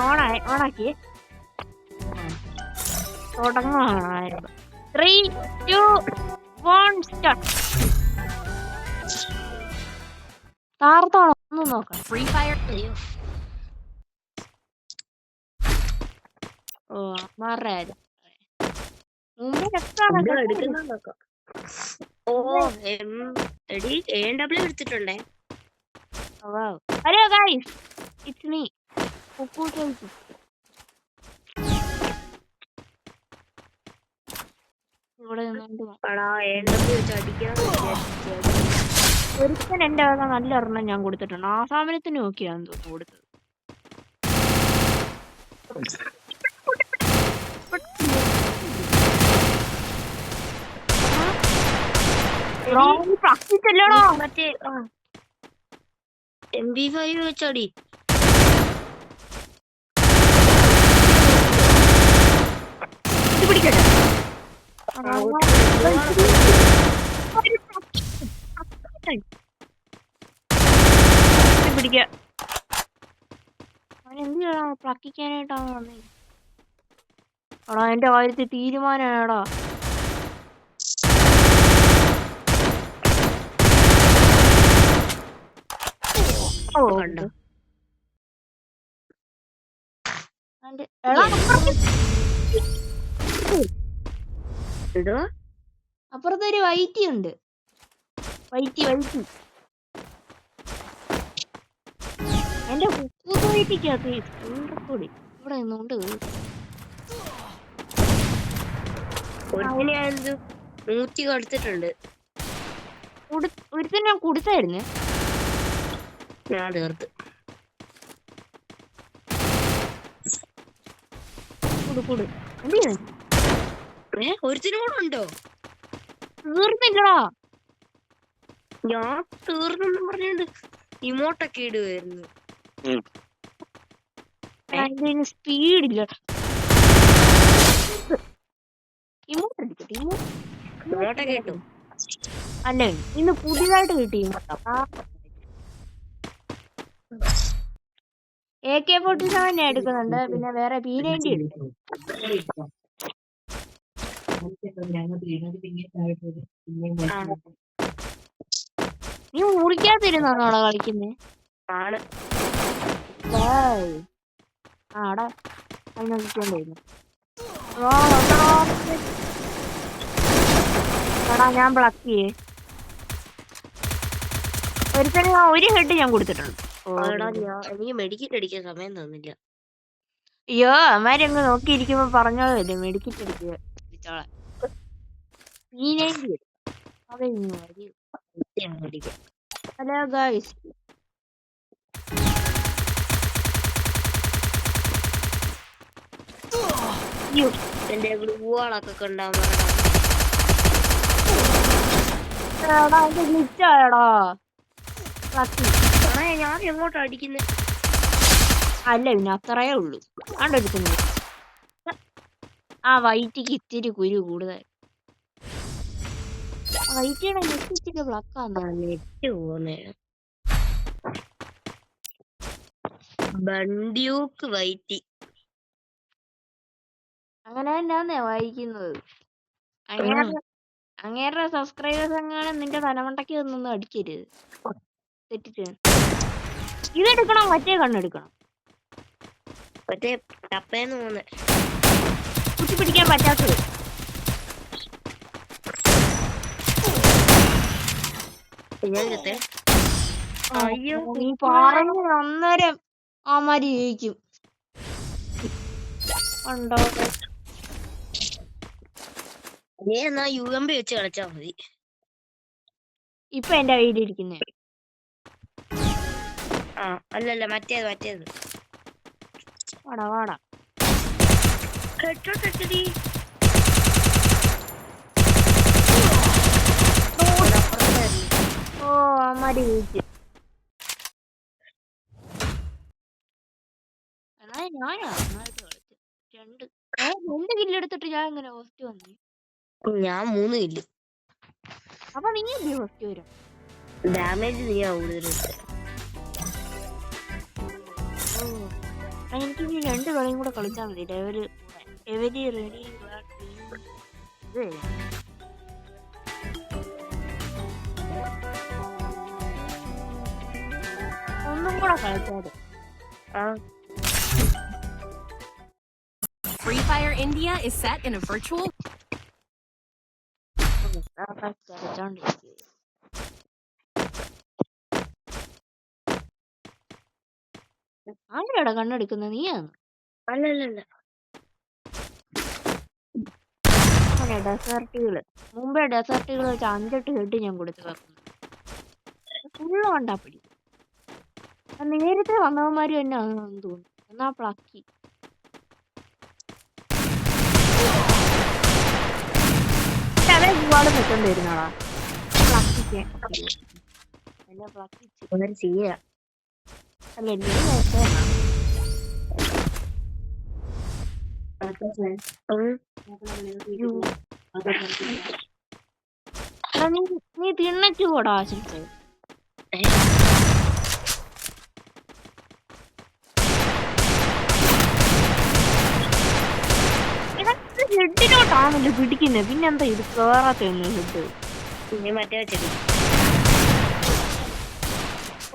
ഓണാക്കി തുടങ്ങുവായിരുന്നു. 3, 2, 1 സ്റ്റാർട്ട്. താർത്തോണം ഒന്ന് നോക്കാം. ഫ്രീ ഫയർ മാറേ മുമ്പ് എടുത്തിട്ടുണ്ടേ. Hello guys, it's me. ഇവിടെ ഒരുത്തൻ എന്റെ വക നല്ല ഒരെണ്ണം ഞാൻ കൊടുത്തിട്ടുണ്ട്. ആസാമനത്തിന് നോക്കിയാന്ന് തോന്നുന്നു കൊടുത്തത്. മറ്റേ MP5 വെച്ചടി. ഇത് പിടിക്കട്ടെ. പിടിക്ക. അവൻ എന്ത് ചെയ്യണം? പ്ലക്കിക്കാനായിട്ടാണ് വന്നേ. എടാ എന്റെ കാര്യത്തിൽ തീരുമാനമാടാ. കണ്ടോ അപ്പുറത്തൊരു വൈറ്റി ഉണ്ട്. വൈറ്റി എന്റെ വൈറ്റിക്കകത്ത് റെക്കോർഡ് ഇവിടെ നിന്നുകൊണ്ട് 100 കൊടുത്തിട്ടുണ്ട്. ഒരുത്തന്നെ ഞാൻ കൊടുത്തായിരുന്നു. ഞാൻ തീർത്ത് ഒരുത്തിനും കൂടെ ഉണ്ടോ? തീർന്നില്ലടാ. ഞാൻ തീർന്നെന്ന് പറഞ്ഞോണ്ട് ഇമോട്ടൊക്കെ ഇടുവായിരുന്നു. സ്പീഡില്ല. ഇമോട്ടൊക്കെ കിട്ടും. അല്ലേ ഇന്ന് പുതിയതായിട്ട് കിട്ടി AK-47 എടുക്കുന്നുണ്ട്. പിന്നെ വേറെ P90 എടുക്കും. നീ മുറിക്കാതിരുന്നാണോടാ കളിക്കുന്നേ? ആടാ അതിനൊക്കെണ്ടായിരുന്നു. എടാ ഞാൻ ബ്ലക്ക് ചെയ്യേ. ഒരുത്തന് ഒരു ഹെഡ് ഞാൻ കൊടുത്തിട്ടുണ്ട്. എനിക്ക് മെഡിക്കറ്റ് അടിക്കാൻ സമയം തന്നില്ല. അയ്യോ അമ്മാരങ്ങ് നോക്കിയിരിക്കുമ്പോ പറഞ്ഞോളല്ലേ മെഡിക്കറ്റ് അടിക്കുക. ഹലോ ഗൈസ്, എന്റെ ഗ്ലൂവാളൊക്കെ കണ്ടാടാ. ഞാൻ എങ്ങോട്ടാ അടിക്കുന്നേ? അല്ല പിന്നെ അത്രയേ ഉള്ളൂ. ആണ്ടടിക്കുന്നു. ആ വൈറ്റിക്ക് ഇത്തിരി കുരു കൂടുതൽ. വൈറ്റിയുടെ നെറ്റ് ബ്ലക്കാന്ന് നെറ്റ് പോന്നേ. ബണ്ട്യൂക്ക് വൈറ്റി അങ്ങനെ തന്നെയാന്നേ വായിക്കുന്നത്. അങ്ങേരുടെ സബ്സ്ക്രൈബേഴ്സ് അങ്ങനെ നിന്റെ തലമണ്ടയ്ക്ക് ഒന്നും അടിക്കരുത്. തെറ്റിട്ട് ഇതെടുക്കണം. മറ്റേ കണ്ണെടുക്കണം. മറ്റേ ടപ്പേന്ന് പോന്നെ കുത്തി പിടിക്കാൻ പറ്റാത്തത്. അയ്യോ നീ പറഞ്ഞു അന്നേരം ആമാരി ജയിക്കും. ഉണ്ടോ? എന്നാ UMP വെച്ച് കളിച്ചാ മതി. ഇപ്പൊ എന്റെ കയ്യിലിരിക്കുന്നേ. അല്ലല്ല മറ്റേത് വാടാ വാടാ. ഓ ആമാരി ജയിച്ചു. ഞാനാ രണ്ട് കില്ലെടുത്തിട്ട് ഞാൻ ഇങ്ങനെ ഫസ്റ്റ് വന്നു. ഞാൻ 3 കില്ല്. അപ്പൊ നീ ഇല്ലേ ഫസ്റ്റ് വരും? ഡാമേജ് നീയാ കൂടുതൽ. എനിക്ക് ഇനി 2 കളിയും കൂടെ കളിച്ചാൽ മതി. എവരി റെഡി ഒന്നും കൂടെ കളിച്ചാൽ ആ Free Fire India is set in a virtual കളിച്ചോണ്ടിരിക്കുക. ആരാടാ കണ്ണെടുക്കുന്നത്? നീയാണ്. അല്ലല്ല ഡെസേർട്ടുകള് മുമ്പേ ഡെസേർട്ടുകൾ വെച്ച് 5-8 ഹെഡ് ഞാൻ കൊടുത്തു വെക്കുന്നു. ഫുള്ള് കണ്ടാപ്പിടി. നേരത്തെ വന്നവന്മാര് തന്നെ ആണെന്ന് തോന്നുന്നു. എന്നാ പ്ലക്കി അതേ ഒരുപാട് വെച്ചോണ്ട് വരുന്നടാ. പ്ലക്കിക്ക് എന്നെ പ്ലക്കിച്ച് അങ്ങനെ ചെയ്യാ അല്ല നീ വെച്ചേനാ. എടാ നീ തിണ്ണച്ചു പോടാ ആശംസ. ഹെഡിലോട്ടാണല്ലോ പിടിക്കുന്നത്. പിന്നെന്താ ഇത് കേറാത്തൊന്നും ഹെഡ്? പിന്നെ മറ്റേ വെച്ചിട്ട്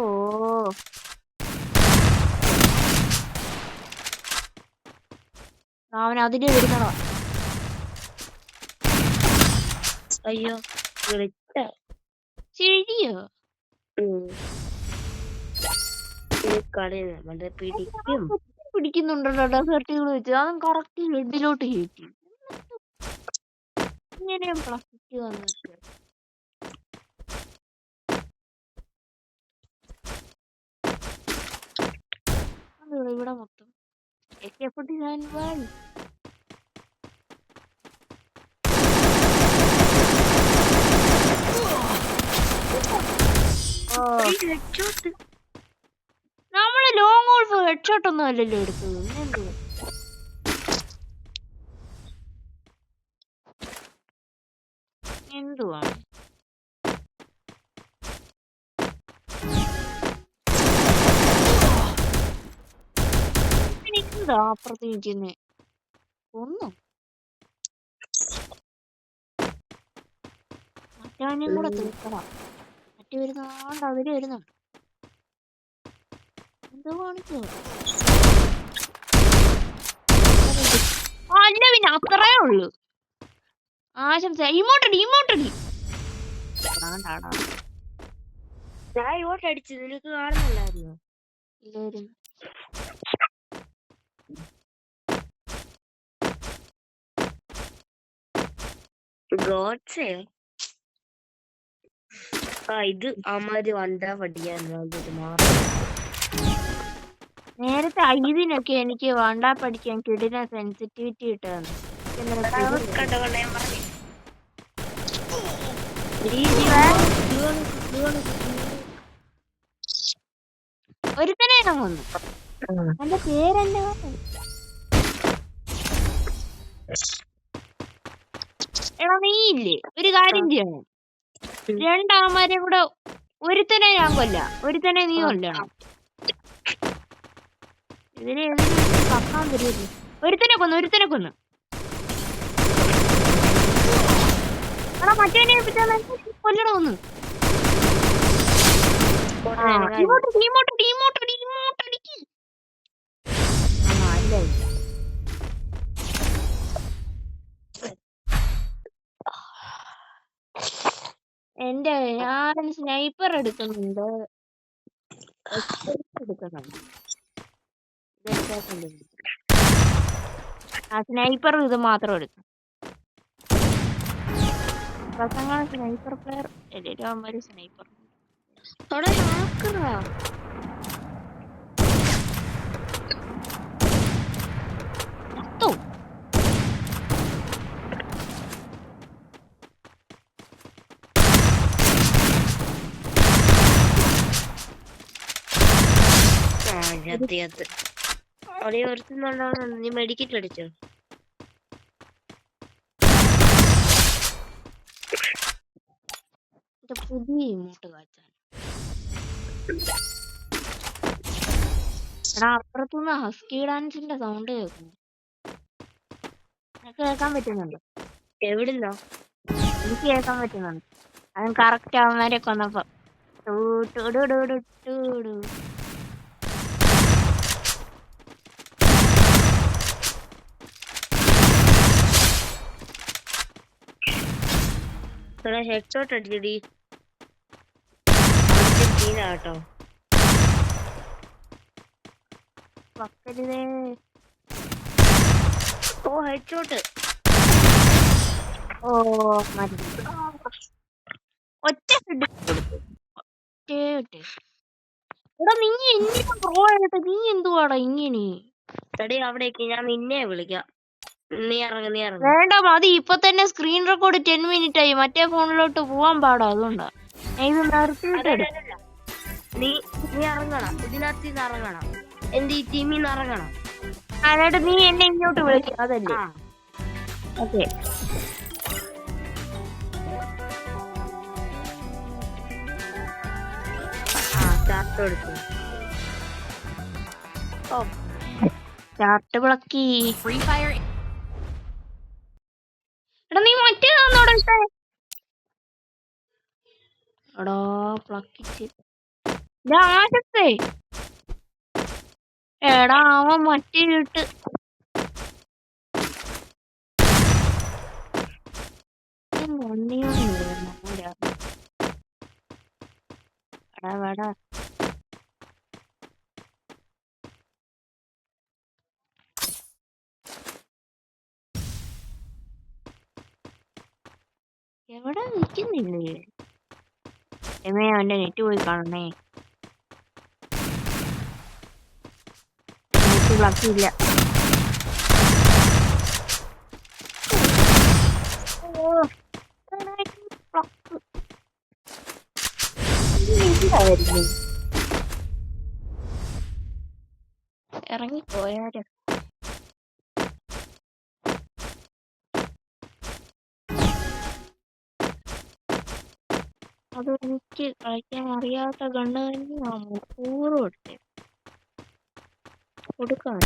ഓ അവൻ അതിന് വരുന്നടാ. അയ്യോ വിളിച്ച ശരിയോ? കളി നമ്മുടെ പിടിക്കും പിടിക്കുന്നുണ്ടല്ലോ ഡെസേർട്ടുകൾ വെച്ച്. അതും കറക്റ്റ് ഹെഡിലോട്ട് കയറ്റി. ഇങ്ങനെ പ്ലാസ്റ്റിക് വന്നിട്ട് ഇവിടെ മൊത്തം AK-47 നമ്മള് ലോങ് ഗോൾഫ് ഹെഡ്ഷോട്ട് ഒന്നും അല്ലല്ലോ എടുത്തത്. എന്തുവാ എന്താ അപ്പുറത്ത് ഇരിക്കുന്നേ? ഒന്നും മറ്റാനും കൂടെ തീർക്കടാ. മറ്റു വരുന്നാണ്ട് അവര് വരുന്നുണ്ട്. എന്തോ കാണിച്ചോ? അല്ല പിന്നെ അത്രേ ഉള്ളു. ആശംസ ഇമോട്ടടി ഞാൻ ഇങ്ങോട്ട് അടിച്ചു. നിനക്ക് കാണുന്നില്ലായിരുന്നു? ഇല്ലായിരുന്നു. ഗോഡ്സേ ഇത് അമ്മര് വണ്ടാ പഠിക്കാൻ നേരത്തെ ഇതിനൊക്കെ എനിക്ക് വേണ്ടാ പഠിക്കാൻ കിടിന സെൻസിറ്റിവിറ്റി കിട്ടുന്നു. ഒരുത്തനെ വന്നു. എന്റെ പേരെന്നെ എടാ നീയില്ലേ ഒരു കാര്യം ചെയ്യണം. രണ്ടാമാരെയും കൂടെ ഒരുത്തനെ ഞാൻ കൊല്ലാം, ഒരുത്തനെ നീ കൊല്ലണം. ഇതിനെ കക്കാൻ തരുമല്ലോ. ഒരുത്തനെ കൊന്നു എടാ മറ്റേനെ കൊല്ലണമെന്ന്. എന്റെ ഞാൻ സ്നൈപ്പർ എടുക്കുന്നുണ്ട്. ആ സ്നൈപ്പർ ഇത് മാത്രം എടുക്കും. സ്നൈപ്പർ പ്ലെയർ എല്ലാവരും അവന്മാര് സ്നൈപ്പർ. അവിടെ ഒരുത്തുന്നുണ്ടാവുന്നുണ്ട്. നീ മെഡിക്കറ്റ് അടിച്ചോ? പുതിയ ഇമോട്ട് കാച്ചാൻ എടാ അപ്പുറത്തുനിന്ന് ഹസ്കി ഡാൻസിന്റെ സൗണ്ട് കേൾക്കുന്നു. നിനക്ക് കേൾക്കാൻ പറ്റുന്നുണ്ട്? എവിടുന്നോ? എനിക്ക് കേൾക്കാൻ പറ്റുന്നുണ്ട്. അതും കറക്റ്റ് അവന്മാരെയൊക്കെ വന്നപ്പോ two two do do do two do. ഇവിടെ ഹെഡ്ഷോട്ട് അടിച്ചടി. കേട്ടോ. വക്കരുതേ. ഓ ഹെഡ്ഷോട്ട്. ഓ മതി. ഒറ്റ ഹെഡ് കൊടുത്തു. ഒറ്റ. എടാ നീ എന്തിനാ പ്രോ ആയിട്ട് നീ എന്തുവാടാ ഇങ്ങനെ? എടി അവിടേക്ക് ഞാൻ നിന്നെ വിളിക്കാം. നീ ഇറങ്ങ. വേണ്ട മതി, ഇപ്പൊ തന്നെ സ്ക്രീൻ റെക്കോർഡ് 10 മിനിറ്റ് ആയി. മറ്റേ ഫോണിലോട്ട് പോവാൻ പാടാ, അതുകൊണ്ടാ ഞാൻ ഇത് നിർത്തിയിട്ട് എടുക്കും. നീ ഇറങ്ങണം, ഇതിനകത്ത് നിന്ന് ഇറങ്ങണം, എന്റെ ഈ ടീമിൽ നിന്ന് ഇറങ്ങണം. അതായത് നീ എന്നെ ഇങ്ങോട്ട് വിളിക്കും, അതല്ലേ? ഓക്കെ. ചാർട്ട് എടുത്തു. ഓ ചാർട്ട് വിളക്കി. Free Fire. എടാ നീ മറ്റേതാന്നോടെ ഇട്ടേ? എടാ പ്ലക്കിച്ച് ആശത്തെ. എടാ അവൻ മറ്റേ ഇട്ട് എടാ വേടാ. എവിടെ നിൽക്കുന്നില്ലേ? എമേ അവന്റെ നെറ്റ് പോയി കാണണേ. നെറ്റ് ബ്ലക്കില്ല. ഇറങ്ങിപ്പോയാരോ? അത് എനിക്ക് കളിക്കാൻ അറിയാത്ത കണ്ണ് തന്നെയാണ് പൂർവ്വം എടുത്തേ കൊടുക്കാൻ.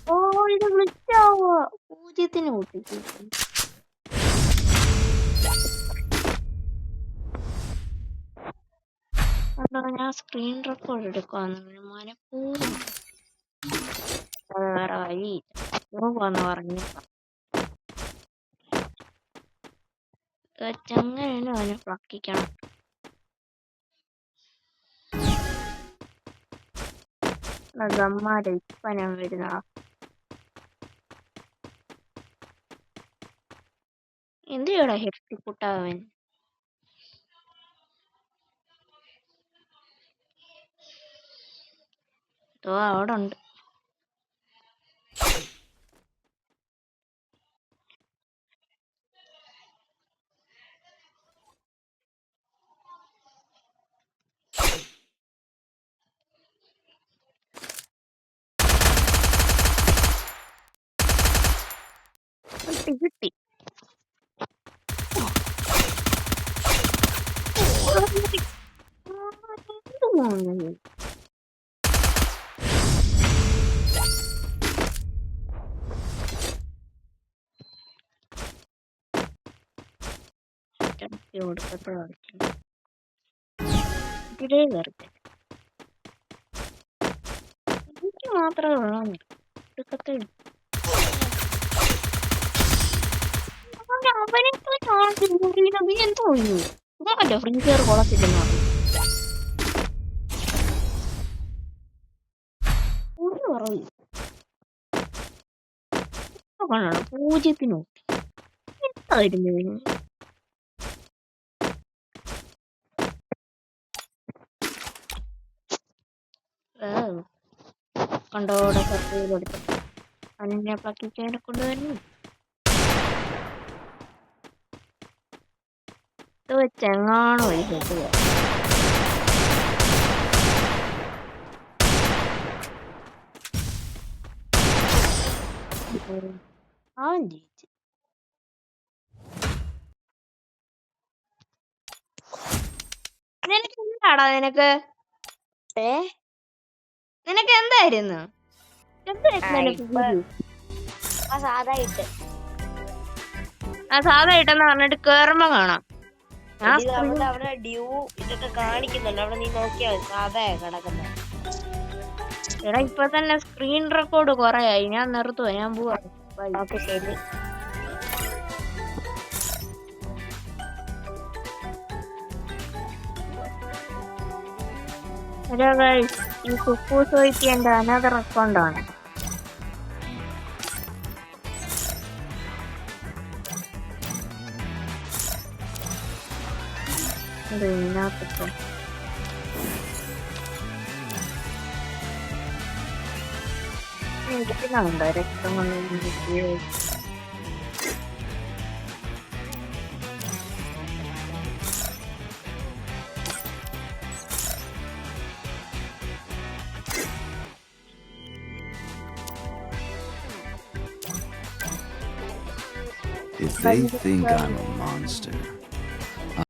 ഓ ഇത് വിളിച്ചാവോ? 0-ന് പൊട്ടിച്ചു. ഞാൻ സ്ക്രീൻ റെക്കോർഡ് എടുക്കുവാന്ന് മനഃപൂർവ്വം. അത് വേറെ വഴിയില്ല. പോവാന്ന് പറഞ്ഞു ചങ്ങനെയാണ് അവനെ പ്ലക്കിക്കണം. ഗമ്മാരെ ഇപ്പൊ ഞാൻ വരുന്ന എന്തിനാ ഹെട്ടിക്കുട്ടാവൻ? അവിടെ ഉണ്ട്. കിട്ടി. കൊടുത്തപ്പോഴാണ് ഇതിലേ കയറില്ല. എനിക്ക് മാത്രമേ ഉള്ളൂ എടുക്കത്തേ. അവനെന്തോ എന്തോ ചുമ്മാ ഫ്രീ ഫയർ കൊളത്തില്ലെന്ന് പറഞ്ഞു. കാണണം 0-ന് എന്തായിരുന്നു? കണ്ടോടെ കൊടുത്തു അതിനെ പ്ലക്കിക്കാനെ കൊണ്ടുവരുന്നു. ഇത് വെച്ചെങ്ങാണ് വഴി കേട്ടുക. അവൻ ജയിച്ചു. നിനക്ക് എന്താടാ നിനക്ക് ഏ നിനക്ക് എന്തായിരുന്നു നിനക്ക് ഇപ്പൊ ഗുരു? ആ സാധാ ഇട്ട് ആ സാധാ ഇട്ടെന്ന് പറഞ്ഞിട്ട് കേറുമ്പോ കാണാം ഞാൻ ഇത് അവിടെ ഡ്യൂ ഇതൊക്കെ കാണിക്കുന്നുണ്ട്. അവിടെ നീ നോക്കിയാ മതി. സാധാ കിടക്കുന്നത്. എടാ ഇപ്പൊ തന്നെ സ്ക്രീൻ റെക്കോർഡ് കൊറേയായി. ഞാൻ നിർത്തുവാ, ഞാൻ പോവാ. Bye. ഓക്കെ ശരി. ഹലോ ഗൈസ്, ഈ കുക്കൂസ് വൈറ്റി എന്റെ അനദർ അക്കൗണ്ടാണ്. ഇതിനകത്ത് ഇരിക്കുന്നുണ്ടോ രക്തം കൊണ്ട്? If they think I'm a monster,